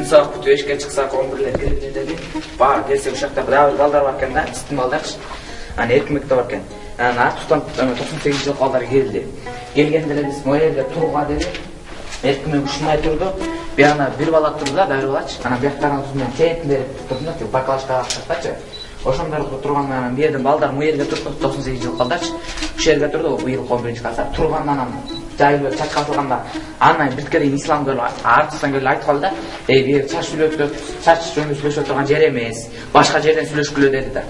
Сабақ бүтіп ешке шықсақ 11-лер келіп жетеді. Бар, келсе ұшақта бір балдар бар екен да, істің балдаршы. Еркімекте бар екен. Артықтан 98 жыл балдар келді. Келгенде біз мойерге тұруға деді. Еркімек ұшынай тұрды. Bir bala тұрды да, бір балач. Бияқтарынан тұзымен тейітіндер тұрды, бакалашқа ақшақтачы. Ошондар тұрғаннан бердім балдар мойерге тұрды, 98 жыл қалдачы. Үш ерге тұрды, бұл 11-ші қалса. Тұрғаннан жайылып чачқасылғанда анай бірткеден ислам көріп артыстан көріп айтып қалды да чач жөнді сүйлешіп тұрған жер емес, башқа жерден сүйлешкілі деді да.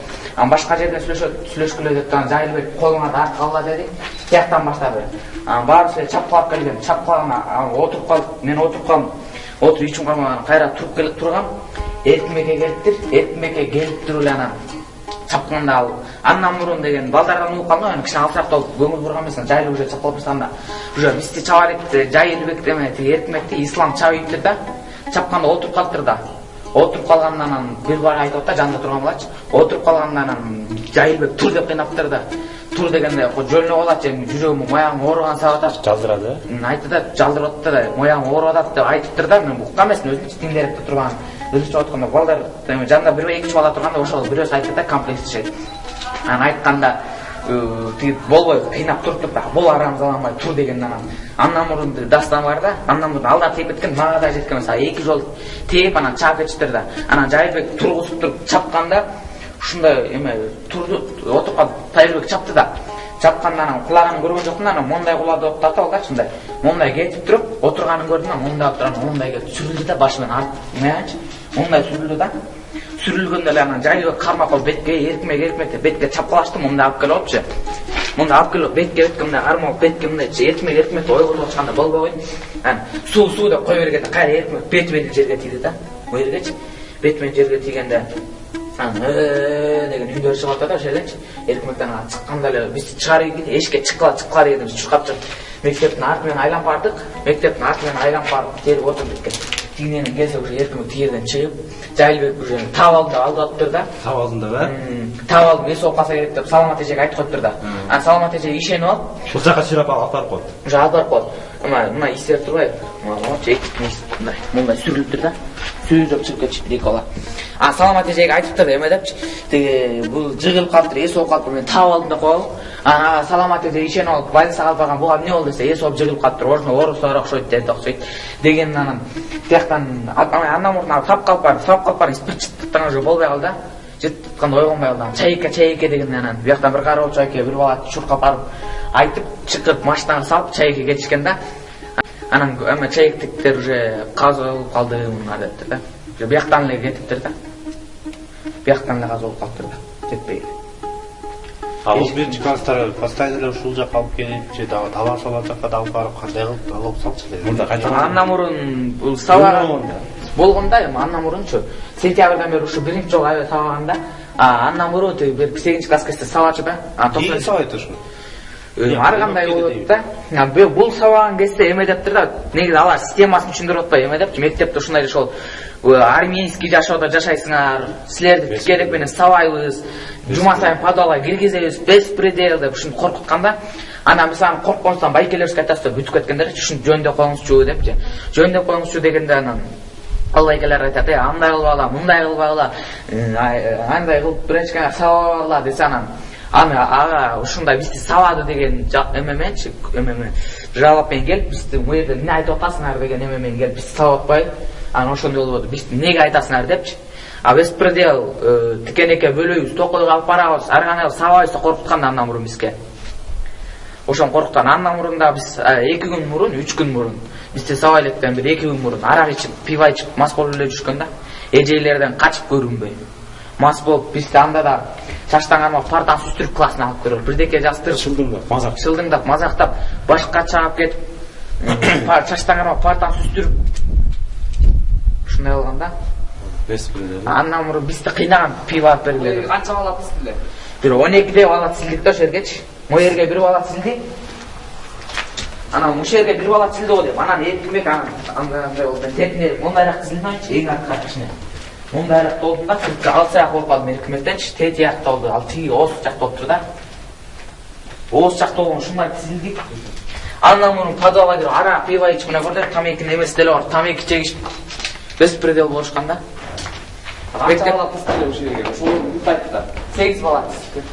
Башқа жерден сүйлешкілі деді тұрған жайылып қолыңа да артық алла деді, тияқтан баштады. Барысы чапқалап келген, чапқалына отырып қалды, мен отырып қалдым, отырып ешім қалмаған қайра тұрғам, Еркімекке келіп тұрулы чапқанда ал Аннамурун деген балдардан уып қалды, кішкене алсақ толып көңіл бұрған емес, жайлы уже чапқалап бастағанда уже бізде чабаректі жайылбек деме еркімекте ислам чабып тұр да, чапқанда отырып қалып тұр да. Отырып қалғаннан бір бар айтып отта, жанында тұрған болачы. Отырып қалғаннан жайылбек тұр деп қинап тұр да. Тұр дегенде жөліне олады, жүрегім мояғым орыған сағаташ. Жалдырады? Айтты да, жалдырады да, мояғым орыдады деп айтып тұр да, мен бұққан емеспін, өзім теңдеріп тұрған. Өзінше отқанда балдар жанында бір-екі бала тұрғанда ошол біреуі айтты да комплекс ішеді. Айтқанда болбой қинап тұрып та бұл арамзаланбай тұр дегеннен Аннамурунды дастан бар да, Аннамурун алда тиіп кеткен, мага да жеткен мысалы 2 жол тиіп чап етіштір да. Жайылбек тұрғызып тұрып чапқанда ушундай эме турду отурган Тайырбек чапты да. Чапқандан құлағанын көрген жоқпын, мондай құлады деп тапты алда шындай. Мондай кетіп тұрып, отырғанын көрдім, мондай отырған, мондай кетіп сүрілді да башымен артып, неанчы? Мондай сүрілді да. Сүрілгенде жайлы қармап алып бетке, еркімек бетке чапқалашты, мондай алып келіп алыпшы. Мондай алып келіп бетке беткімде, қармап бетке мындай еркімек ойғырып отқанда болбай қойды. Су деп қой бергенде қайра еркімек бетімен жерге тиді да. Ойыргечі, бетімен жерге тигенде деген үндер шығып жатады жерденші. Еркімектен шыққанда бізді шығарып кетті, ешке шыққыла дегенде біз шұрқап жүріп мектептің артымен айланып бардық. Мектептің артымен айланып барып теріп отырдық кетті. Тигінен келсе уже еркімек тиерден шығып, Жайылбек уже тап алды алдап тұр да. Тап алдында ба? Тап алып есі оқаса керек деп Саламат ежеге айтып қойып тұр да. Саламат еже ишеніп алып. Бұл жаққа сүйреп алып қойды. Уже алып барып қойды. Мына истер тұрбай. Мұндай сүріліп тұр да. Сүйреп шығып кетші бір-екі бала. Саламат ежеге айтып тұрды, еме депші. Бұл жығылып қалып тұр, есі оқып қалып тұр, мен тап алдым да қойып. Саламат еже ишеніп алып, больница қалып алған, бұған не болды десе, есі оқып жығылып қалып тұр, орысына орысырақ ұқсайды деді ұқсайды. Дегеннен тияқтан Аннамурун тап қалып бар, испырчыттықтан уже болбай қалды. Жетіп тұтқанда ойғанбай қалды. Чайке дегеннен бұяқтан бір қарауыл чайке, бір бала шұрқап барып, айтып, шығып, машинаға салып, чайке кетішкен да. Чайектіктер уже қазы болып қалды, мұнға депті да. Бұяқтан ле кетіп тұр да. Бұяқтан ле қазы болып қалып тұр да. Жетпей. Ал бірінші класстар постоянно ушул жаққа алып келіп, же тала сала жаққа да алып барып, қандай қылып алып салшы деді. Мұнда қайтадан Аннамурун бұл сабағы болғанда, Аннамурун шу сентябрдан бері ушу бірінші жол айы сабағанда, Аннамурун 8-ші класс кезде сабачы да. Кейін сабайды шу? Арғандай болып да. Бұл сабағын кезде еме деп тұр да, негізі алар системасын түсіндіріп отпай еме деп, мектепті шынайды шол армейский жашауда жашайсыңар, сілерді керекпенен сабайбыз, жұма сайын подвалға кіргіземіз, беспредел деп үшін қорқытқанда, біз саған қорыққансам байкелерске айтасыз деп бүтіп кеткендер, үшін жөнде қойыңызшы деп, жөнде қойыңызшы дегенде алайкелер айтады, андай қылып ала, мұндай қылып ала, андай қылып біріншіге сабап ала десе аға ұшында бізді сабады деген жалаппен келіп, бізді өйерде не айтып отасыңар деген емемен келіп, бізді сабаппай, ошондай болуп, бізді неге айтасыңар депчи. Беспредел тикенеке бөлөйбүз, токойго алып барабыз, ар кандай сабайбыз коркуткан Аннамурун бизге. Ошон коркуткан Аннамурунда биз 2 күн мурун, 3 күн мурун бизди сабай электен бир 2 күн мурун арак ичип, пиво ичип, мас болуп эле жүргөн да. Эжейлерден качып көрүнбөй. Мас болуп бизди анда да чачтан партан сүстүрүп классына алып көрөр. Бирдеке жастырып, шылдыңдап, мазактап, башка чагып кетип, чачтан партан сүстүрүп ушундай болгонда. Аннамурун бизди кыйнаган пиво алып бергиле. Канча бала тизилди? Бир 12 бала тизилдик да шергечи. Моерге бир бала тизилди. Мушерге бир бала тизилди го деп. Анан эркимек андай болду. Тетине мондайраак тизилмейчи, эң аркы качына. Мондайраак болду да, алсаяк болуп калдым эркимектенчи, тети жакта болду. Ал тиги осук жакта отурду да. Оғыз жақта болған шынай тізілдік. Андан мұрын подвалға кіріп, арақ, пиво ішіп, мына көрдер, тамекіні емес делі бар, тамекі чегіш. Беспредел болышқанда. Қанша бала тістелі осы жерге? Сол бұт айтты. 8 бала тістелі.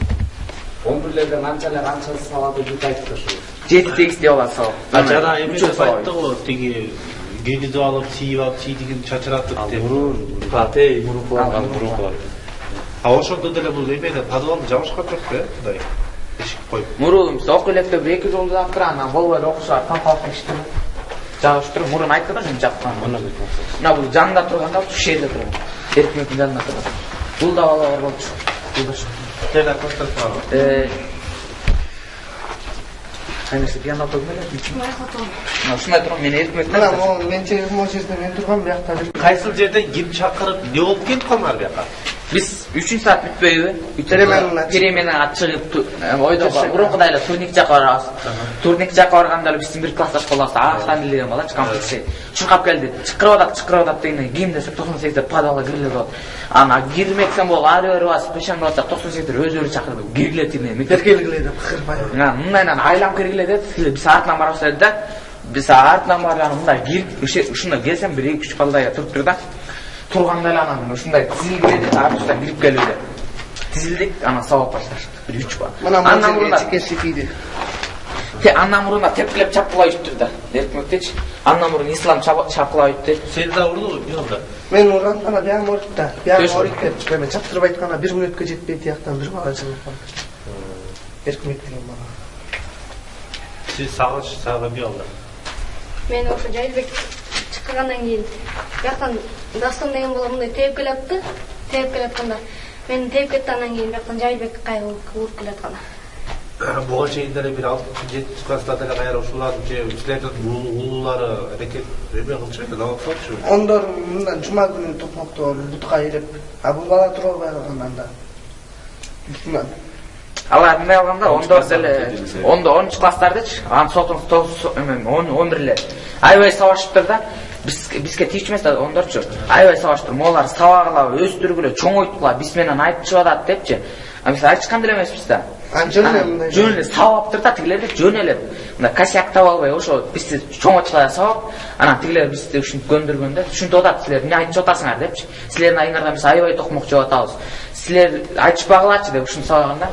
11-лерден қаншасы салады бұт айтты сол. 7-8 де олар салып. Жана эмес айтты го, тиги кигизип алып, чийдигин чачыратып деп. Мурун кылган. Ошондо деле бул эмени подвалды жабышкан жок да, Кудай. Эшик коюп. Мурулум, окуу электеп 2 жолду ак турган, болбой окушар, тампалып иштеп. Жабыштырып, мурун айтты да, мен жапкан. Мына бул жанында турганда, ушу жерде турган. Эркмектин жанында турган. Бул да бала бар болчу. Бул да Жана көрсөтүп алып. Қайнысы пиано тоғын әлі? Шынай тұрған, мен еркмектен Мына мен чегім о жерде мен тұрған бияқта жүр. Кайсыл жерде ким чакырып, не болуп келип калмар бияка? Biz 3 saat bitpeydi. Переменен ачыгып, ойда мурункудай эле турник жака барабыз. Турник жака барганда эле биздин бир классташ баласы Ахсан деген бала комплекси. Чуркап келди. Чыкырып атат дегенде ким десек 98 деп падала кириле болот. Ана кирмексем бол, ары бас пешан атат 98 өзүрү чакырды. Киргиле тиме, мектепкелгиле деп кырбай. Мындайдан айлам киргиле деп, биз саатынан барабыз деді да. Биз саатынан барган мындай кирип, ушунда келсем 1-2-3 балдай туруп тур да. Турганда эле анан ушундай тизилгиле деп, артынан кирип келүүдө. Тизилдик, ана сабап башташтык. 1-3 бар. Андан мурда чекеси кийди. Андан мурда тепкилеп чапкылап өттүр да. Эркмектечи. Андан мурда ислам чапкылап өттү. Сен да урду, жолда. Мен урганда бияң орытта. Бияң орыт деп, мен чаптырып айтканда 1 мүнөткө жетпей тияктан бир бала чыгып калды. Эркмек деген бала. Сиз сагы жолда. Мен ошо Жайылбек чыккандан кийин бияктан Дастан деген бала мындай тээп келатты. Тээп келатканда мен тээп кеткенден кийин бияктан Жайылбек кайгылып уруп келаткан. Буга чейин деле бир 6-7 класста деле кайра ушулардын силердин улуулары аракет эме кылчу экен, алып Ондор мындан жума күнү токмокто бутка ирип, бул бала тура албай калган да. Үстүнөн. Алар эмне алганда, ондор деле 10 класстардычы, анын сотун 11 аябай сабашыптыр да. Бизге тийчмес да ондорчу. Аябай сабаштыр. Молар сабагыла өстүргүлө чоңойткула биз менен айтчып атат депчи. А биз айтышкан деле эмеспиз да. Жөн эле сабаптыр да, тигилер жөн эле. Мына косяк таба албай ошо бизди чоңойтула сабап, анан тигилер бизди ушинтип көндүргөндө, ушинтип атат силер эмне айтып атасыңар депчи. Силердин айыңардан биз аябай токмок жеп атабыз. Силер айтышпагылачы деп ушинтип сабаганда.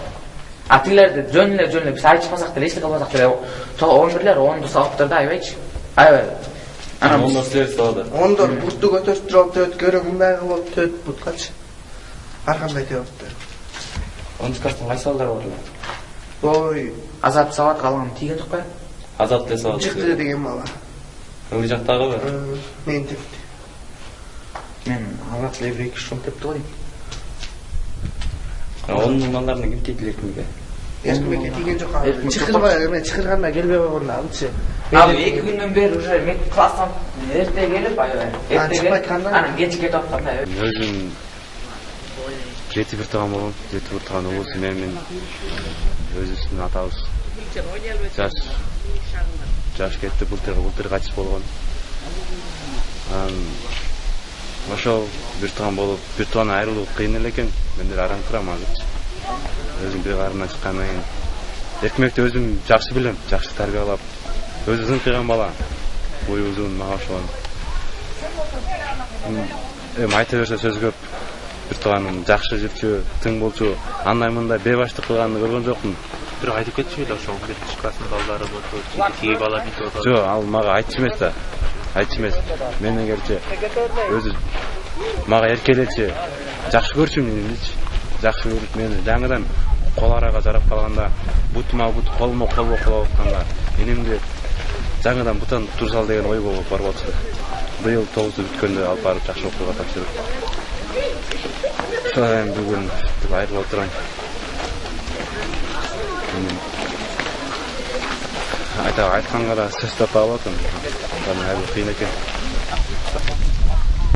А тигилер жөн эле биз айтышпасак деле, эч кылбасак деле 11лер 10ду сабаптыр да аябайчы. Аябай. Анан ондор силер сабады. Ондор бутты көтөрүп туруп төт көрөгүндай болуп төт буткачы. Ар кандай тептир. 10 класстын кайсы балдар бар эле? Ой, Азат сабат калган тийген жок кай? Азат деле сабады. чыкты деген бала. Ылдый жактагыбы? Мен тепти. Мен Азат эле 1-2 шум тепти го дейм. Онун балдарын ким тийди эле? Эркмекке тийген жок. Чыкырбай эме чыкырганда келбей койгонда алчы. Ал 2 күндөн бери уже мектеп класстан эрте келип, аябай. Эрте келип, анан кеч кетип атканда. Өзүм жети бир тууган болом. Жети бир тууган угулсу мен өзүбүздүн атабыз. Жаш кетти, былтыр кайтыш болгон. Ошол бир тууган болуп, бир тууган айрылуу кыйын эле экен. Мен деле араң азырчы. Өзүм бир карынан чыккандан кийин Эркмекти өзүм жакшы билем, жакшы тарбиялап. Өзү ызыңкыйган бала. Бою узун, мага ошол. Айта берсе сөз көп. Бир тууганым жакшы жүрчү, тың болчу, андай мындай бебаштык кылганды көргөн жокмун. Бирок айтып кетчү эле ошол 1-2 класстын балдары болду, тиги бала бит болду. Жок, ал мага айтчу эмес да. Айтчу эмес. Менден келчи. Өзү мага эркелечи, жакшы көрчү меничи. Жакшы көрүп мени жаңыдан кол арага жарап калганда, бутума бут, колума кол болуп атканда, энемди жаңыдан бутан турсал деген ой болуп бар болчу. Быйыл 9-ду бүткөндө алып барып жакшы окууга тапшырып. Ошондон бүгүн айрылып отурам. Айтканга да сөз таппай калып атам. Айрылуу кыйын экен.